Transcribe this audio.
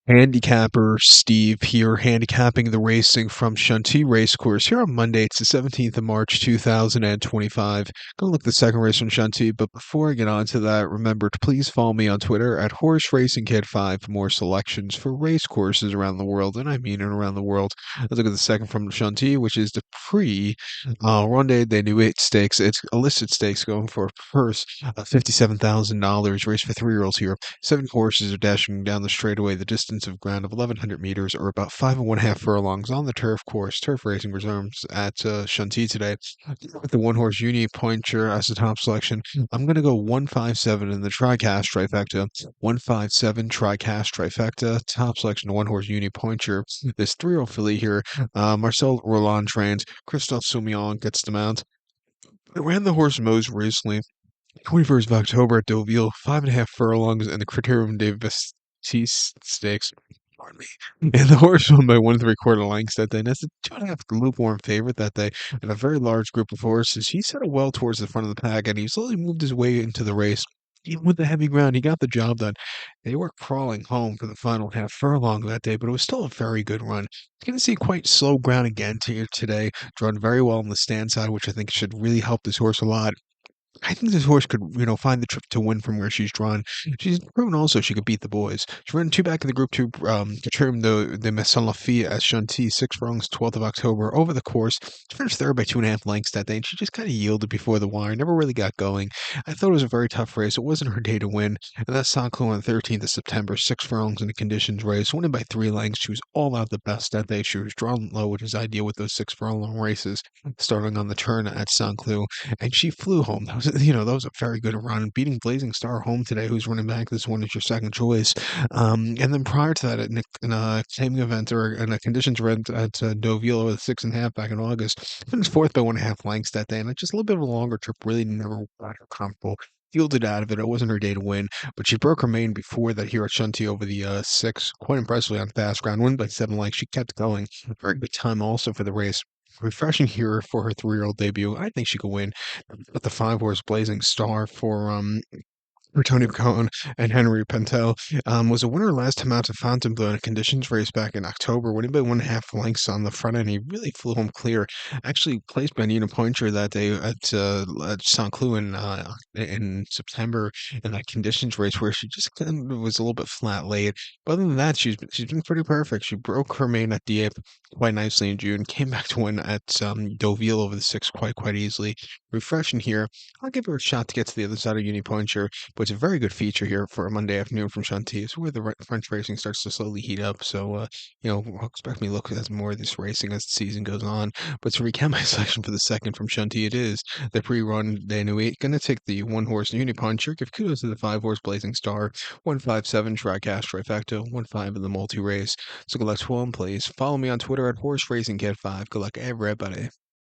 Handicapper Steve here, handicapping the racing from Chantilly Racecourse here on Monday. It's the 17th of March, 2025. Gonna look at the second race from Chantilly, but before I get on to that, remember to please follow me on Twitter at Horse Racing Kid 5 for more selections for race courses around the world, and I mean it around the world. Let's look at the second from Chantilly, which is the Prix Ronde de Nuit Stakes. It's a listed stakes going for a purse of $57,000. Race for 3-year-olds here. 7 horses are dashing down the straightaway. The distance of ground of 1,100 meters, or about 5 1/2 furlongs on the turf course. Turf racing resumes at Chantilly today. With the one horse Uni Pointer as the top selection, I'm going to go 157 in the TriCast trifecta. 157 TriCast trifecta. Top selection, one horse Uni Pointer. This 3-year-old filly here, Marcel Roland trains. Christophe Soumillon gets the mount. I ran the horse most recently 21st of October at Deauville, 5 1/2 furlongs, and the Criterium de Vestis Stakes. Pardon me. And the horse won by 1 3/4 lengths that day. And that's a 2.5 lukewarm favorite that day, and a very large group of horses. He set it well towards the front of the pack, and he slowly moved his way into the race. Even with the heavy ground, he got the job done. They were crawling home for the final half furlong that day, but it was still a very good run. You're going to see quite slow ground again today. Drawn very well on the stand side, which I think should really help this horse a lot. I think this horse could, find the trip to win from where she's drawn. She's proven also she could beat the boys. She ran two back in the Group 2, Caterham de Maison Lafitte at Chantilly, 6 furlongs, 12th of October, over the course. She finished third by 2.5 lengths that day, and she just kind of yielded before the wire, never really got going. I thought it was a very tough race. It wasn't her day to win, and that's Saint-Cloud on the 13th of September, 6 furlongs in the conditions race, winning by 3 lengths. She was all out the best that day. She was drawn low, which is ideal with those 6 furlong races, starting on the turn at Saint-Cloud, and she flew home. That was a very good run, beating Blazing Star home today, who's running back. This one is your second choice. And then prior to that, in a taming event or in a conditions event at Deauville with 6.5 back in August, finished fourth by 1.5 lengths that day, and it's just a little bit of a longer trip. Really never got her comfortable. Fielded out of it. It wasn't her day to win, but she broke her main before that here at Chantilly over the 6, quite impressively on fast ground. Won by 7 lengths. She kept going. Very good time also for the race. Refreshing here for her 3-year-old debut. I think she could win. But the 5 horse Blazing Star for Tony Cohn and Henry Pentel, was a winner last time out to Fontainebleau in a conditions race back in October, winning by 1.5 lengths on the front end. He really flew home clear. Actually placed by Nina Pointer that day at St. Cloud in September in that conditions race where she just kind of was a little bit flat laid. But other than that, she's been pretty perfect. She broke her main at Dieppe quite nicely in June, came back to win at Deauville over the 6 quite easily. Refreshing here. I'll give her a shot to get to the other side of Uni Pointer, but it's a very good feature here for a Monday afternoon from Chantilly. It's where the French racing starts to slowly heat up. So, expect me to look at more of this racing as the season goes on. But to recap my selection for the second from Chantilly, it is the PRIX RONDE de Nuit. Going to take the one horse Uni Puncher. Give kudos to the 5 horse Blazing Star. 157 TriCast Trifecta. 1-5 in the multi race. So good luck to all, please. Follow me on Twitter at Horse Racing Kid 5. Good luck, everybody.